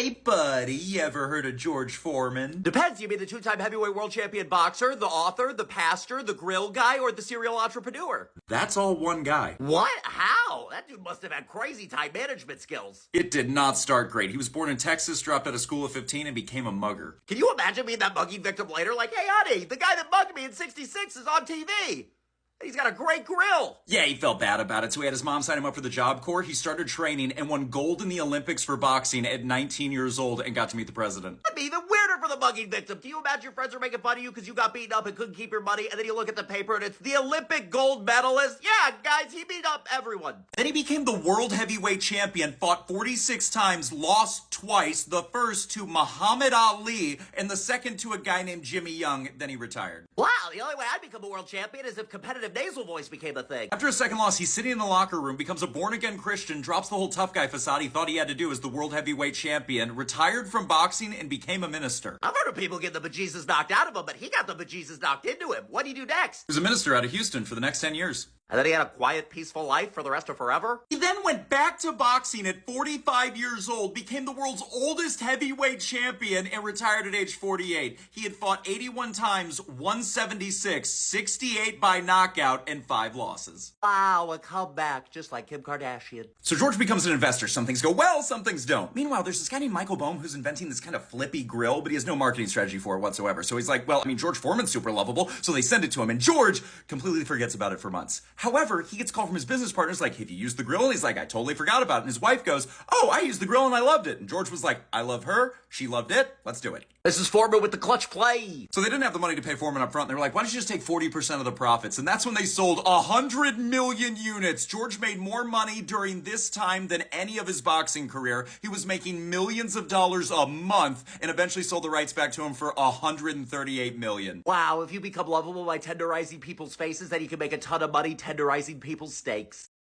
Hey, buddy, you ever heard of George Foreman? Depends. You mean the two-time heavyweight world champion boxer, the author, the pastor, the grill guy, or the serial entrepreneur? That's all one guy. What? How? That dude must have had crazy time management skills. It did not start great. He was born in Texas, dropped out of school at 15, and became a mugger. Can you imagine being that mugging victim later? Like, hey, honey, the guy that mugged me in '66 is on TV. He's got a great grill. Yeah, he felt bad about it, so he had his mom sign him up for the Job Corps. He started training and won gold in the Olympics for boxing at 19 years old and got to meet the president. That'd be even weirder for the mugging victim. Can you imagine your friends are making fun of you because you got beaten up and couldn't keep your money, and then you look at the paper and it's the Olympic gold medalist? Yeah, guys, he beat up everyone. Then he became the world heavyweight champion, fought 46 times, lost twice, the first to Muhammad Ali, and the second to a guy named Jimmy Young. Then he retired. Wow, the only way I'd become a world champion is if competitive nasal voice became a thing. After a second loss, he's sitting in the locker room, becomes a born-again Christian, drops the whole tough guy facade he thought he had to do as the world heavyweight champion, retired from boxing, and became a minister. I've heard of people getting the bejesus knocked out of him, but he got the bejesus knocked into him. What'd he do next? He was a minister out of Houston for the next 10 years. And then he had a quiet, peaceful life for the rest of forever? He then went back to boxing at 45 years old, became the world's oldest heavyweight champion, and retired at age 48. He had fought 81 times, 176, 68 by knockout, and 5 losses. Wow, a comeback, just like Kim Kardashian. So George becomes an investor. Some things go well, some things don't. Meanwhile, there's this guy named Michael Bohm who's inventing this kind of flippy grill, but he has no marketing strategy for it whatsoever. So he's like, well, I mean, George Foreman's super lovable, so they send it to him, and George completely forgets about it for months. However, he gets a call from his business partners like, have you used the grill? And he's like, I totally forgot about it. And his wife goes, oh, I used the grill and I loved it. And George was like, I love her. She loved it. Let's do it. This is Foreman with the clutch play. So they didn't have the money to pay Foreman up front. They were like, why don't you just take 40% of the profits? And that's when they sold 100 million units. George made more money during this time than any of his boxing career. He was making millions of dollars a month and eventually sold the rights back to him for 138 million. Wow, if you become lovable by tenderizing people's faces, then you can make a ton of money tenderizing people's steaks.